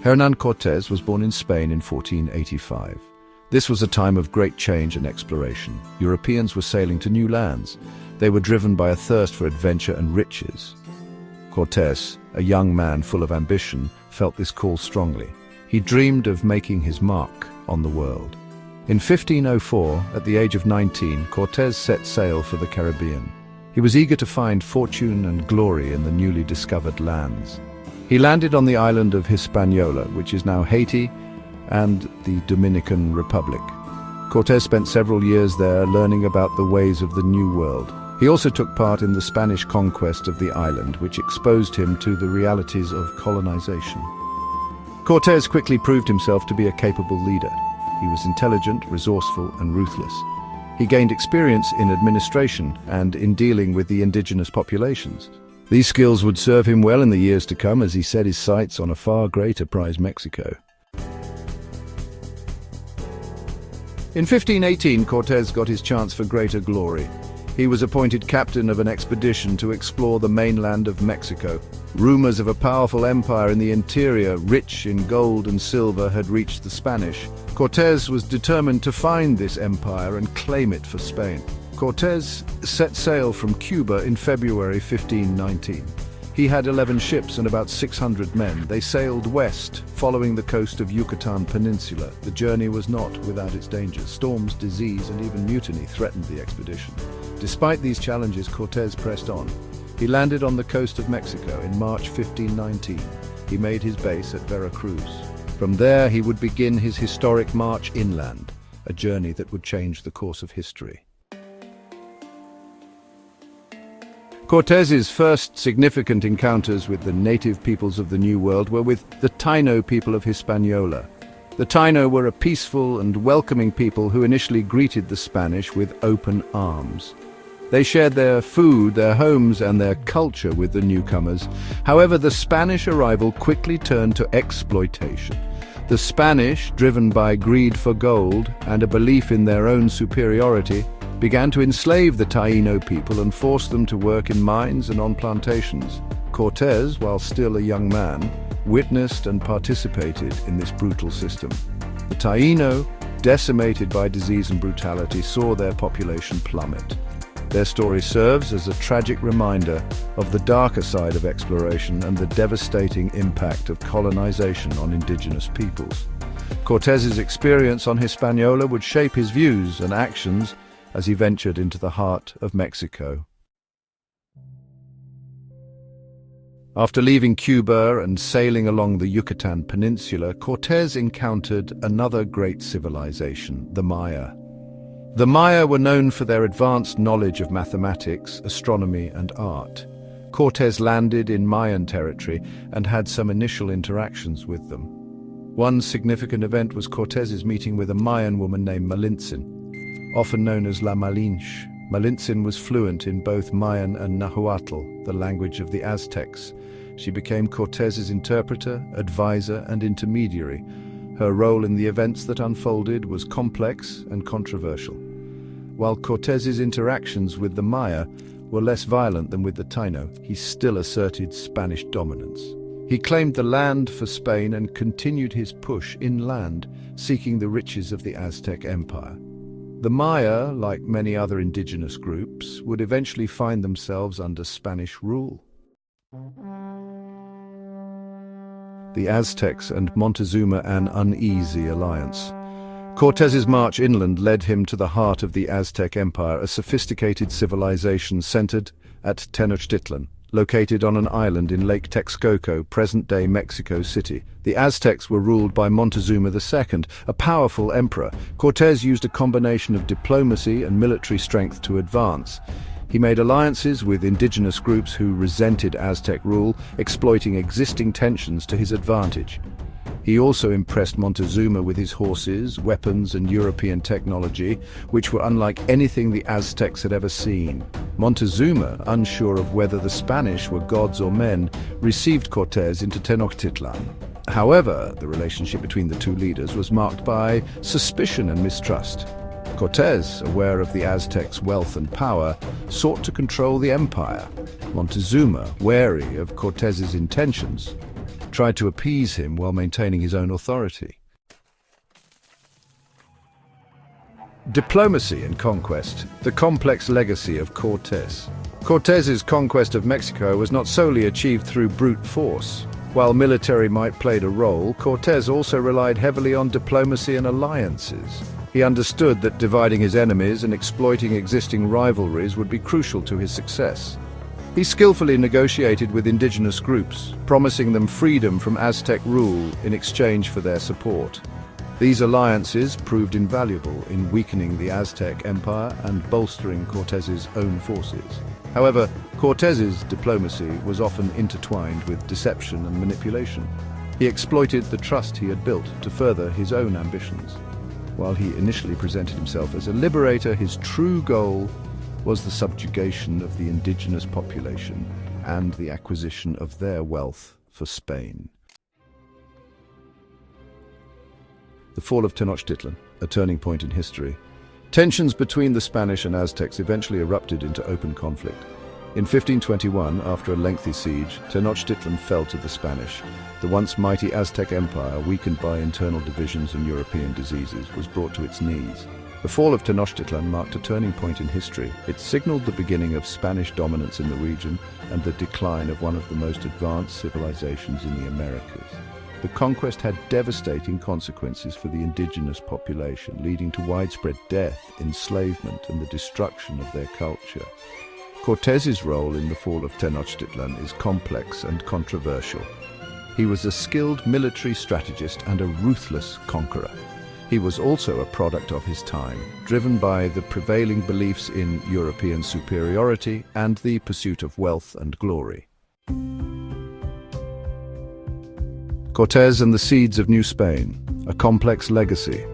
Hernán Cortés was born in Spain in 1485. This was a time of great change and exploration. Europeans were sailing to new lands. They were driven by a thirst for adventure and riches. Cortés, a young man full of ambition, felt this call strongly. He dreamed of making his mark on the world. In 1504, at the age of 19, Cortés set sail for the Caribbean. He was eager to find fortune and glory in the newly discovered lands. He landed on the island of Hispaniola, which is now Haiti, and the Dominican Republic. Cortés spent several years there learning about the ways of the New World. He also took part in the Spanish conquest of the island, which exposed him to the realities of colonization. Cortés quickly proved himself to be a capable leader. He was intelligent, resourceful, and ruthless. He gained experience in administration and in dealing with the indigenous populations. These skills would serve him well in the years to come as he set his sights on a far greater prize, Mexico. In 1518, Cortés got his chance for greater glory. He was appointed captain of an expedition to explore the mainland of Mexico. Rumors of a powerful empire in the interior, rich in gold and silver, had reached the Spanish. Cortés was determined to find this empire and claim it for Spain. Cortés set sail from Cuba in February 1519. He had 11 ships and about 600 men. They sailed west, following the coast of Yucatan Peninsula. The journey was not without its dangers. Storms, disease, and even mutiny threatened the expedition. Despite these challenges, Cortés pressed on. He landed on the coast of Mexico in March 1519. He made his base at Veracruz. From there, he would begin his historic march inland, a journey that would change the course of history. Cortés's first significant encounters with the native peoples of the New World were with the Taino people of Hispaniola. The Taino were a peaceful and welcoming people who initially greeted the Spanish with open arms. They shared their food, their homes, and their culture with the newcomers. However, the Spanish arrival quickly turned to exploitation. The Spanish, driven by greed for gold and a belief in their own superiority, began to enslave the Taino people and force them to work in mines and on plantations. Cortés, while still a young man, witnessed and participated in this brutal system. The Taino, decimated by disease and brutality, saw their population plummet. Their story serves as a tragic reminder of the darker side of exploration and the devastating impact of colonization on indigenous peoples. Cortés's experience on Hispaniola would shape his views and actions as he ventured into the heart of Mexico. After leaving Cuba and sailing along the Yucatan Peninsula, Cortés encountered another great civilization, the Maya. The Maya were known for their advanced knowledge of mathematics, astronomy, and art. Cortés landed in Mayan territory and had some initial interactions with them. One significant event was Cortés's meeting with a Mayan woman named Malintzin, often known as La Malinche. Malintzin was fluent in both Mayan and Nahuatl, the language of the Aztecs. She became Cortés's interpreter, advisor, and intermediary. Her role in the events that unfolded was complex and controversial. While Cortés's interactions with the Maya were less violent than with the Taino, he still asserted Spanish dominance. He claimed the land for Spain and continued his push inland, seeking the riches of the Aztec Empire. The Maya, like many other indigenous groups, would eventually find themselves under Spanish rule. The Aztecs and Montezuma, an uneasy alliance. Cortés's march inland led him to the heart of the Aztec Empire, a sophisticated civilization centered at Tenochtitlan, located on an island in Lake Texcoco, present-day Mexico City. The Aztecs were ruled by Montezuma II, a powerful emperor. Cortés used a combination of diplomacy and military strength to advance. He made alliances with indigenous groups who resented Aztec rule, exploiting existing tensions to his advantage. He also impressed Montezuma with his horses, weapons, and European technology, which were unlike anything the Aztecs had ever seen. Montezuma, unsure of whether the Spanish were gods or men, received Cortés into Tenochtitlan. However, the relationship between the two leaders was marked by suspicion and mistrust. Cortés, aware of the Aztecs' wealth and power, sought to control the empire. Montezuma, wary of Cortés's intentions, tried to appease him while maintaining his own authority. Diplomacy and conquest, the complex legacy of Cortés. Cortés's conquest of Mexico was not solely achieved through brute force. While military might played a role, Cortés also relied heavily on diplomacy and alliances. He understood that dividing his enemies and exploiting existing rivalries would be crucial to his success. He skillfully negotiated with indigenous groups, promising them freedom from Aztec rule in exchange for their support. These alliances proved invaluable in weakening the Aztec Empire and bolstering Cortés's own forces. However, Cortés's diplomacy was often intertwined with deception and manipulation. He exploited the trust he had built to further his own ambitions. While he initially presented himself as a liberator, his true goal was the subjugation of the indigenous population and the acquisition of their wealth for Spain. The fall of Tenochtitlan, a turning point in history. Tensions between the Spanish and Aztecs eventually erupted into open conflict. In 1521, after a lengthy siege, Tenochtitlan fell to the Spanish. The once mighty Aztec Empire, weakened by internal divisions and European diseases, was brought to its knees. The fall of Tenochtitlan marked a turning point in history. It signaled the beginning of Spanish dominance in the region and the decline of one of the most advanced civilizations in the Americas. The conquest had devastating consequences for the indigenous population, leading to widespread death, enslavement, and the destruction of their culture. Cortés's role in the fall of Tenochtitlan is complex and controversial. He was a skilled military strategist and a ruthless conqueror. He was also a product of his time, driven by the prevailing beliefs in European superiority and the pursuit of wealth and glory. Cortés and the Seeds of New Spain, a complex legacy.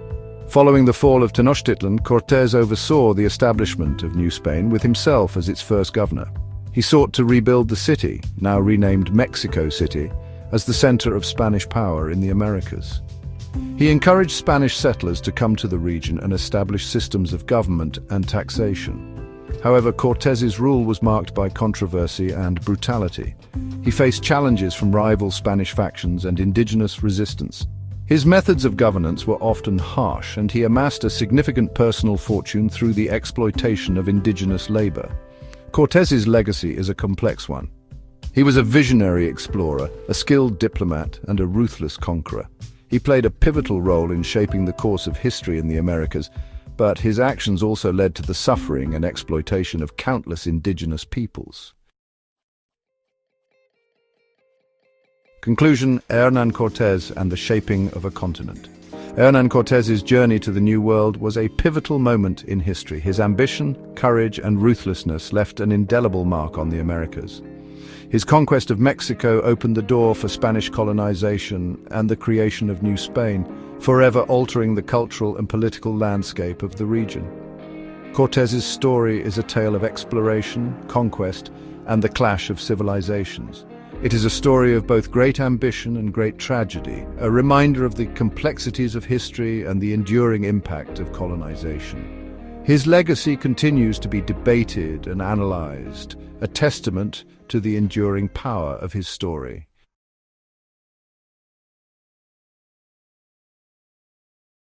Following the fall of Tenochtitlan, Cortés oversaw the establishment of New Spain with himself as its first governor. He sought to rebuild the city, now renamed Mexico City, as the center of Spanish power in the Americas. He encouraged Spanish settlers to come to the region and establish systems of government and taxation. However, Cortés's rule was marked by controversy and brutality. He faced challenges from rival Spanish factions and indigenous resistance. His methods of governance were often harsh, and he amassed a significant personal fortune through the exploitation of indigenous labor. Cortés's legacy is a complex one. He was a visionary explorer, a skilled diplomat, and a ruthless conqueror. He played a pivotal role in shaping the course of history in the Americas, but his actions also led to the suffering and exploitation of countless indigenous peoples. Conclusion: Hernán Cortés and the shaping of a continent. Hernán Cortés's journey to the New World was a pivotal moment in history. His ambition, courage, and ruthlessness left an indelible mark on the Americas. His conquest of Mexico opened the door for Spanish colonization and the creation of New Spain, forever altering the cultural and political landscape of the region. Cortés's story is a tale of exploration, conquest, and the clash of civilizations. It is a story of both great ambition and great tragedy, a reminder of the complexities of history and the enduring impact of colonization. His legacy continues to be debated and analyzed, a testament to the enduring power of his story.